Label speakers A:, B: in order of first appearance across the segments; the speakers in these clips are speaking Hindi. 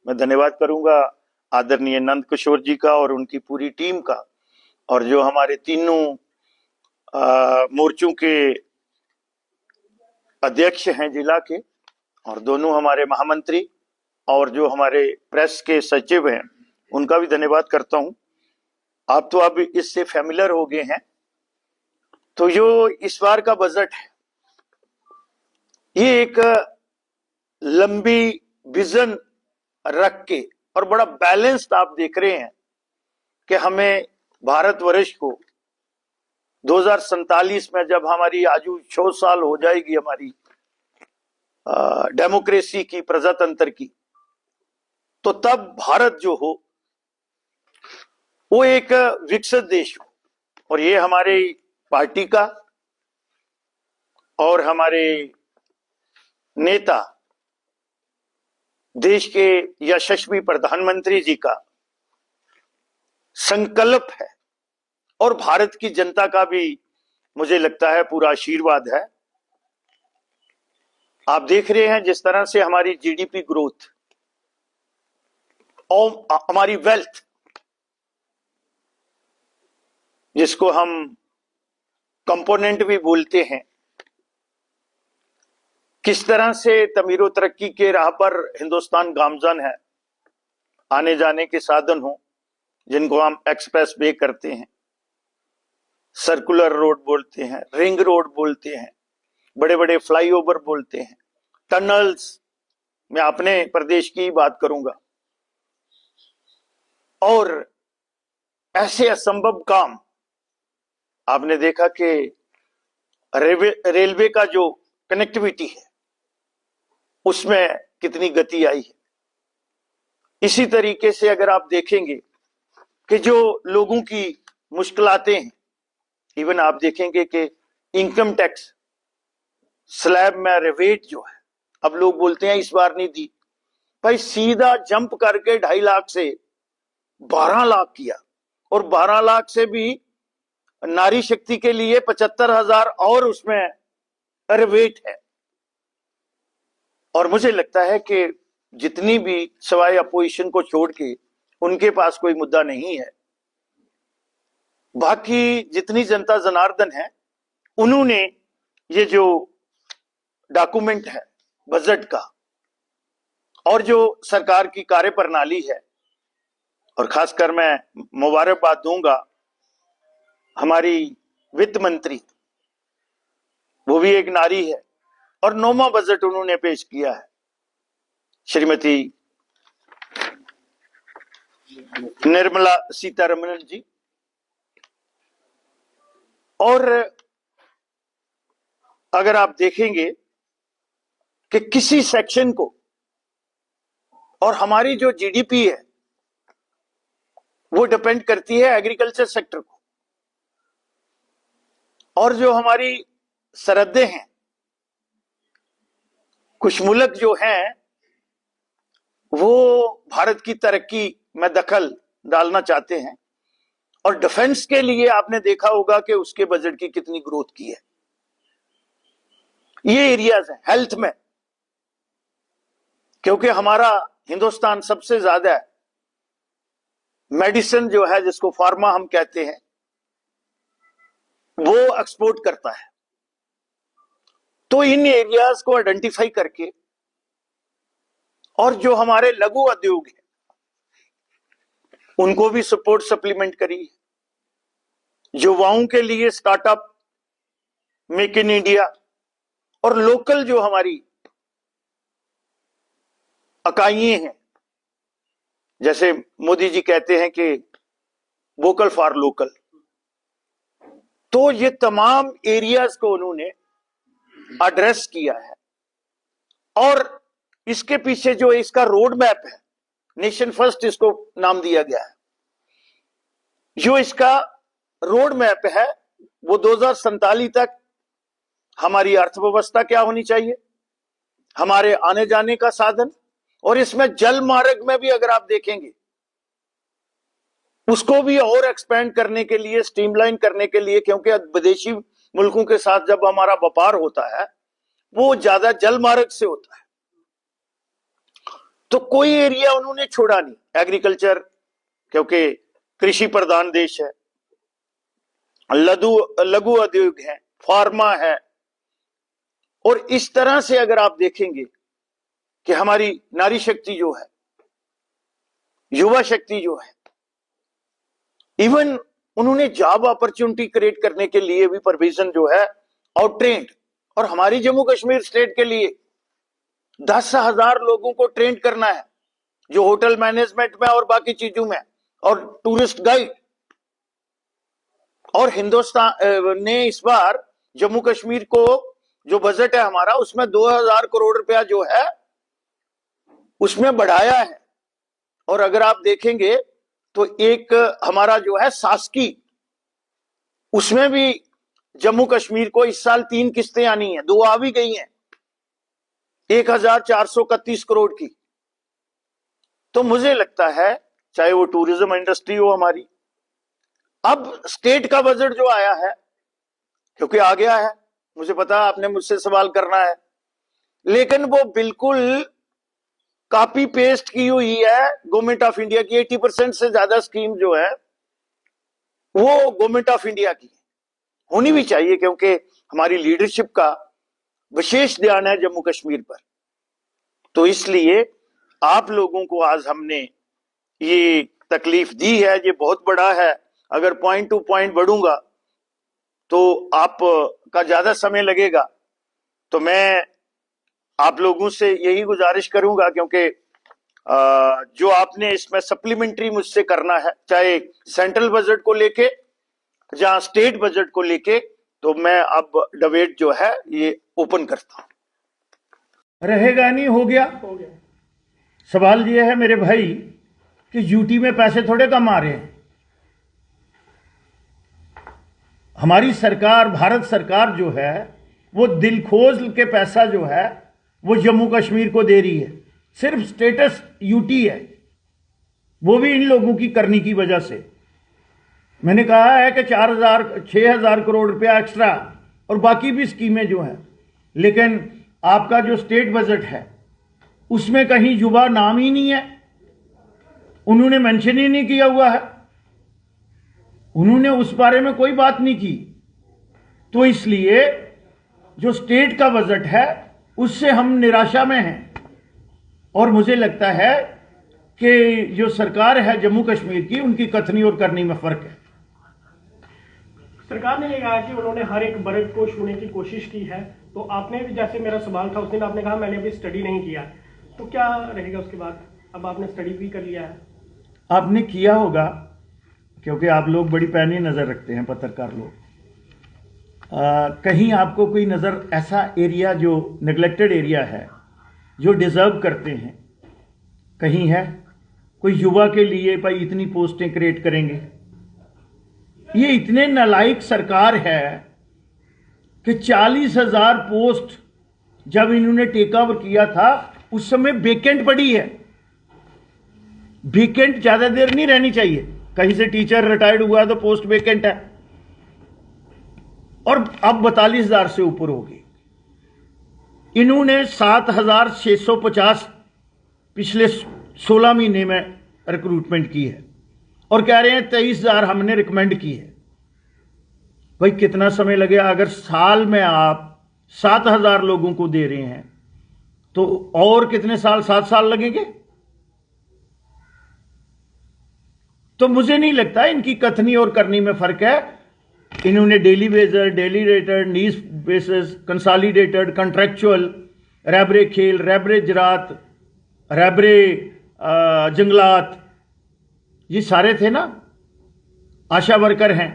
A: मैं धन्यवाद करूंगा आदरणीय नंद किशोर जी का और उनकी पूरी टीम का, और जो हमारे तीनों मोर्चों के अध्यक्ष हैं जिला के, और दोनों हमारे महामंत्री, और जो हमारे प्रेस के सचिव हैं उनका भी धन्यवाद करता हूं। आप तो अब इससे फैमिलियर हो गए हैं। तो जो इस बार का बजट है, ये एक लंबी विजन रख के और बड़ा बैलेंस्ड आप देख रहे हैं कि हमें भारतवर्ष को 2047 में, जब हमारी आजू 100 साल हो जाएगी हमारी डेमोक्रेसी की, प्रजातंत्र की, तो तब भारत जो हो वो एक विकसित देश हो। और ये हमारी पार्टी का और हमारे नेता, देश के यशस्वी प्रधानमंत्री जी का संकल्प है, और भारत की जनता का भी मुझे लगता है पूरा आशीर्वाद है। आप देख रहे हैं जिस तरह से हमारी जीडीपी ग्रोथ और हमारी वेल्थ, जिसको हम कंपोनेंट भी बोलते हैं, किस तरह से तमीरो तरक्की के राह पर हिंदुस्तान गामजन है। आने जाने के साधन हो जिनको हम एक्सप्रेस वे करते हैं, सर्कुलर रोड बोलते हैं, रिंग रोड बोलते हैं, बड़े बड़े फ्लाईओवर बोलते हैं, टनल्स, मैं अपने प्रदेश की बात करूंगा, और ऐसे असंभव काम। आपने देखा कि रेलवे का जो कनेक्टिविटी है उसमें कितनी गति आई है। इसी तरीके से अगर आप देखेंगे कि जो लोगों की मुश्किलातें हैं, इवन आप देखेंगे कि इनकम टैक्स स्लैब में रिबेट जो है, अब लोग बोलते हैं इस बार नहीं दी, भाई सीधा जंप करके 2.5 लाख से 12 लाख किया, और 12 लाख से भी नारी शक्ति के लिए 75,000 और उसमें रिबेट है। और मुझे लगता है कि जितनी भी, सवाए अपोजिशन को छोड़ के, उनके पास कोई मुद्दा नहीं है। बाकी जितनी जनता जनार्दन है, उन्होंने ये जो डॉक्यूमेंट है बजट का, और जो सरकार की कार्यप्रणाली है, और खासकर मैं मुबारकबाद दूंगा हमारी वित्त मंत्री, वो भी एक नारी है, और 9वां बजट उन्होंने पेश किया है, श्रीमती निर्मला सीतारमण जी। और अगर आप देखेंगे कि किसी सेक्शन को, और हमारी जो जीडीपी है वो डिपेंड करती है एग्रीकल्चर सेक्टर को, और जो हमारी सरहदें हैं, कुछ मुल्क जो हैं वो भारत की तरक्की में दखल डालना चाहते हैं, और डिफेंस के लिए आपने देखा होगा कि उसके बजट की कितनी ग्रोथ की है। ये एरियाज हैं। हेल्थ में, क्योंकि हमारा हिंदुस्तान सबसे ज्यादा मेडिसिन जो है, जिसको फार्मा हम कहते हैं, वो एक्सपोर्ट करता है। तो इन एरियाज को आइडेंटिफाई करके, और जो हमारे लघु उद्योग हैं उनको भी सपोर्ट सप्लीमेंट करिए। युवाओं के लिए स्टार्टअप, मेक इन इंडिया, और लोकल जो हमारी इकाइयां हैं, जैसे मोदी जी कहते हैं कि वोकल फॉर लोकल, तो ये तमाम एरियाज को उन्होंने एड्रेस किया है। और इसके पीछे जो इसका रोड मैप है, नेशन फर्स्ट इसको नाम दिया गया है। जो इसका रोड मैप है वो 2047 तक हमारी अर्थव्यवस्था क्या होनी चाहिए, हमारे आने जाने का साधन, और इसमें जल मार्ग में भी अगर आप देखेंगे उसको भी और एक्सपेंड करने के लिए, स्ट्रीमलाइन करने के लिए, क्योंकि विदेशी मुल्कों के साथ जब हमारा व्यापार होता है वो ज्यादा जल मार्ग से होता है। तो कोई एरिया उन्होंने छोड़ा नहीं। एग्रीकल्चर, क्योंकि कृषि प्रधान देश है, लघु उद्योग है, फार्मा है, और इस तरह से अगर आप देखेंगे कि हमारी नारी शक्ति जो है, युवा शक्ति जो है, इवन उन्होंने जॉब अपॉर्चुनिटी क्रिएट करने के लिए भी प्रोविजन जो है आउट ट्रेंड, और हमारी जम्मू कश्मीर स्टेट के लिए 10,000 लोगों को ट्रेंड करना है, जो होटल मैनेजमेंट में और बाकी चीजों में, और टूरिस्ट गाइड। और हिंदुस्तान ने इस बार जम्मू कश्मीर को जो बजट है हमारा, उसमें 2,000 करोड़ रुपया जो है उसमें बढ़ाया है। और अगर आप देखेंगे तो एक हमारा जो है शासकी, उसमें भी जम्मू कश्मीर को इस साल 3 किस्तें आनी है, 2 आ भी गई हैं, 1,431 करोड़ की। तो मुझे लगता है चाहे वो टूरिज्म इंडस्ट्री हो हमारी, अब स्टेट का बजट जो आया है, क्योंकि आ गया है, मुझे पता आपने मुझसे सवाल करना है, लेकिन वो बिल्कुल कॉपी पेस्ट की हुई है गवर्नमेंट ऑफ इंडिया की। 80% से ज्यादा स्कीम जो है वो गवर्नमेंट ऑफ इंडिया की होनी भी चाहिए, क्योंकि हमारी लीडरशिप का विशेष ध्यान है जम्मू कश्मीर पर। तो इसलिए आप लोगों को आज हमने ये तकलीफ दी है, ये बहुत बड़ा है। अगर पॉइंट टू पॉइंट बढ़ूंगा तो आप का ज्यादा समय लगेगा, तो मैं आप लोगों से यही गुजारिश करूंगा, क्योंकि जो आपने इसमें सप्लीमेंट्री मुझसे करना है, चाहे सेंट्रल बजट को लेके या स्टेट बजट को लेके, तो मैं अब डिबेट जो है ये ओपन करता हूं।
B: रहेगा नहीं, हो गया। सवाल ये है मेरे भाई कि यूटी में पैसे थोड़े कम आ रहे हैं। हमारी सरकार, भारत सरकार जो है, वो दिल खोज के पैसा जो है वो जम्मू कश्मीर को दे रही है। सिर्फ स्टेटस यूटी है, वो भी इन लोगों की करनी की वजह से। मैंने कहा है कि 6,000 करोड़ रुपया एक्स्ट्रा और बाकी भी स्कीमें जो हैं, लेकिन आपका जो स्टेट बजट है उसमें कहीं युवा नाम ही नहीं है, उन्होंने मेंशन ही नहीं किया हुआ है, उन्होंने उस बारे में कोई बात नहीं की। तो इसलिए जो स्टेट का बजट है उससे हम निराशा में हैं, और मुझे लगता है कि जो सरकार है जम्मू कश्मीर की, उनकी कथनी और करनी में फर्क है।
C: सरकार ने ये कहा कि उन्होंने हर एक बजट को छूने की कोशिश की है, तो आपने भी, जैसे मेरा सवाल था उस दिन आपने कहा मैंने अभी स्टडी नहीं किया, तो क्या रहेगा उसके बाद? अब आपने स्टडी भी कर लिया है।
B: आपने किया होगा, क्योंकि आप लोग बड़ी पैनी नज़र रखते हैं, पत्रकार लोग। कहीं आपको कोई नज़र ऐसा एरिया जो नेग्लेक्टेड एरिया है, जो डिज़र्व करते हैं, कहीं है? कोई युवा के लिए भाई इतनी पोस्टें क्रिएट करेंगे? ये इतने नालायक सरकार है कि 40,000 पोस्ट जब इन्होंने टेक ओवर किया था उस समय वेकेंट पड़ी है। वेकेंट ज्यादा देर नहीं रहनी चाहिए, कहीं से टीचर रिटायर्ड हुआ तो पोस्ट वेकेंट है, और अब 42,000 से ऊपर होगी। इन्होंने 7,650 पिछले 16 महीने में रिक्रूटमेंट की है, और कह रहे हैं 23,000 हमने रिकमेंड की है। भाई कितना समय लगेगा? अगर साल में आप 7,000 लोगों को दे रहे हैं तो और कितने साल? 7 साल लगेंगे। तो मुझे नहीं लगता, इनकी कथनी और करनी में फर्क है। इन्होंने डेली बेजर, डेली रेटेड, नीज बेसिस, कंसोलिडेटेड, कंट्रेक्चुअल, रैबरे खेल, रैबरे ज़राअत, रैबरे जंगलात, ये सारे थे ना। आशा वर्कर हैं,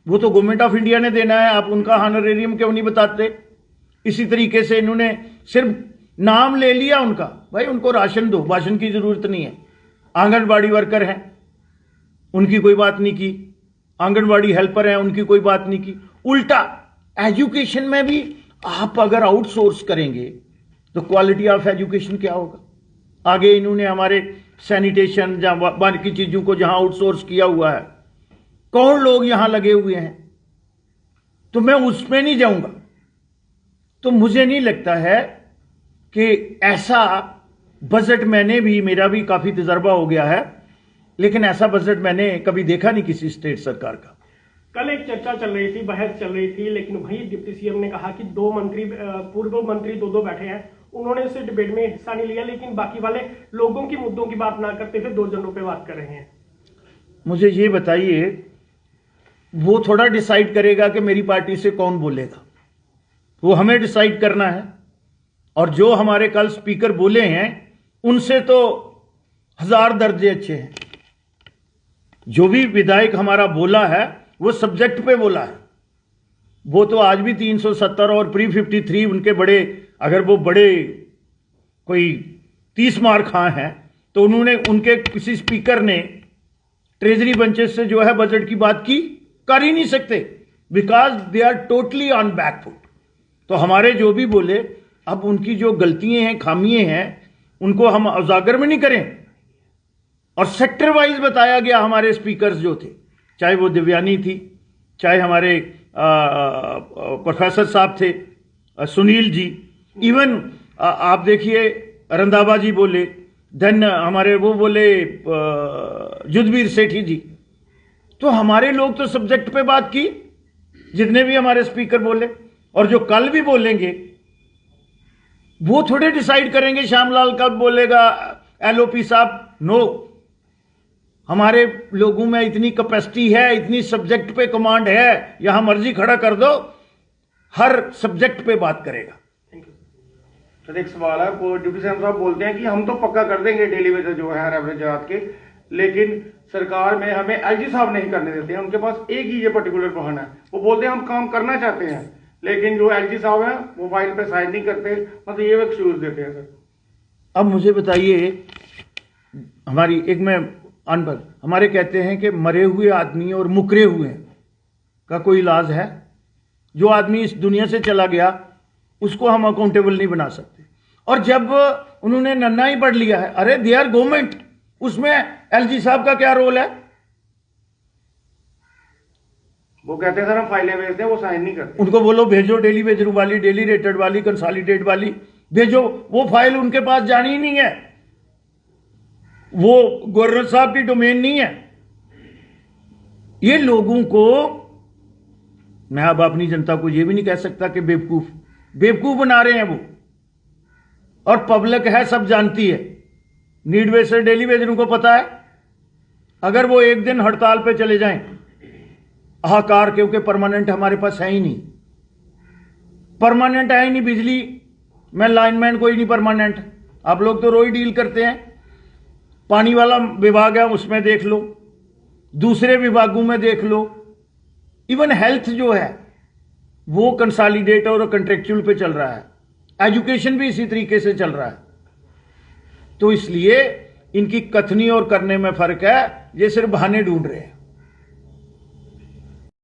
B: वो तो गवर्नमेंट ऑफ इंडिया ने देना है, आप उनका हॉनरेरियम क्यों नहीं बताते? इसी तरीके से इन्होंने सिर्फ नाम ले लिया उनका, भाई उनको राशन दो, भाषण की जरूरत नहीं है। आंगनबाड़ी वर्कर हैं, उनकी कोई बात नहीं की। आंगनबाड़ी हेल्पर हैं, उनकी कोई बात नहीं की। उल्टा एजुकेशन में भी आप अगर आउटसोर्स करेंगे तो क्वालिटी ऑफ एजुकेशन क्या होगा? आगे इन्होंने हमारे सैनिटेशन या बाकी चीजों को जहां आउटसोर्स किया हुआ है, कौन लोग यहां लगे हुए हैं, तो मैं उसमें नहीं जाऊंगा। तो मुझे नहीं लगता है कि ऐसा बजट मैंने भी, मेरा भी काफी तजर्बा हो गया है, लेकिन ऐसा बजट मैंने कभी देखा नहीं किसी स्टेट सरकार का।
C: कल एक चर्चा चल रही थी, बहस चल रही थी, लेकिन वही डिप्टी सीएम ने कहा कि दो मंत्री, पूर्व मंत्री दो बैठे हैं, उन्होंने इस डिबेट में हिस्सा नहीं लिया, लेकिन बाकी वाले लोगों की मुद्दों की बात ना करते हुए दो जनों पे बात कर रहे हैं।
B: मुझे ये बताइए, वो थोड़ा डिसाइड करेगा कि मेरी पार्टी से कौन बोलेगा, वो हमें डिसाइड करना है। और जो हमारे कल स्पीकर बोले हैं उनसे तो 1000 दर्जे अच्छे हैं। जो भी विधायक हमारा बोला है वो सब्जेक्ट पे बोला है। वो तो आज भी 370 और प्री 53 उनके बड़े, अगर वो बड़े कोई 30 मार खां हैं तो उन्होंने, उनके किसी स्पीकर ने ट्रेजरी बेंचेस से जो है बजट की बात की, कर ही नहीं सकते, because they are totally on back foot. तो हमारे जो भी बोले, अब उनकी जो गलतियां हैं, खामियां हैं, उनको हम उजागर में नहीं करें। और सेक्टर वाइज बताया गया, हमारे स्पीकर्स जो थे, चाहे वो दिव्यानी थी, चाहे हमारे प्रोफेसर साहब थे, सुनील जी, इवन आप देखिए रंधावा जी बोले, देन हमारे वो बोले जुदवीर सेठी जी। तो हमारे लोग तो सब्जेक्ट पे बात की, जितने भी हमारे स्पीकर बोले। और जो कल भी बोलेंगे वो थोड़े डिसाइड करेंगे श्यामलाल कब बोलेगा, एलओपी साहब। नो, हमारे लोगों में इतनी कैपेसिटी है, इतनी सब्जेक्ट पे कमांड है, यहां मर्जी खड़ा कर दो, हर सब्जेक्ट पे बात करेगा।
D: सर एक सवाल है, डिप्टी सीएम साहब बोलते हैं कि हम तो पक्का कर देंगे डेली वेजेस जो है एवरेज रात के, लेकिन सरकार में हमें एलजी साहब नहीं करने देते हैं। उनके पास एक ही ये पर्टिकुलर बहाना है, वो बोलते हैं हम काम करना चाहते हैं, लेकिन जो एलजी साहब हैं वो फाइल पे साइन नहीं करते, मतलब ये एक्सक्यूज देते हैं। सर
B: अब मुझे बताइए, हमारी एक में अनपढ़, हमारे कहते हैं कि मरे हुए आदमी और मुकरे हुए का कोई इलाज है? जो आदमी इस दुनिया से चला गया उसको हम अकाउंटेबल नहीं बना सकते। और जब उन्होंने नन्ना ही पढ़ लिया है, अरे दे आर गवर्नमेंट, उसमें एलजी साहब का क्या रोल है?
D: वो कहते हैं सर हम फाइलें भेजते हैं, वो साइन नहीं करते।
B: उनको बोलो भेजो डेली वेजर वाली, डेली रेटेड वाली, कंसोलिडेट वाली भेजो। वो फाइल उनके पास जानी ही नहीं है, वो गवर्नर साहब की डोमेन नहीं है। ये लोगों को, मैं अब अपनी जनता को ये भी नहीं कह सकता कि बेवकूफ बना रहे हैं वो, और पब्लिक है, सब जानती है। नीड बेस्ड डेली वेजर उनको पता है, अगर वो एक दिन हड़ताल पे चले जाएं, हाहाकार, क्योंकि परमानेंट हमारे पास है ही नहीं, परमानेंट है ही नहीं। बिजली में लाइनमैन कोई नहीं परमानेंट, आप लोग तो रोज डील करते हैं। पानी वाला विभाग है, उसमें देख लो, दूसरे विभागों में देख लो, इवन हेल्थ जो है वो कंसोलिडेट और कंट्रेक्चुअल पे चल रहा है, एजुकेशन भी इसी तरीके से चल रहा है। तो इसलिए इनकी कथनी और करने में फर्क है, ये सिर्फ बहाने ढूंढ रहे हैं।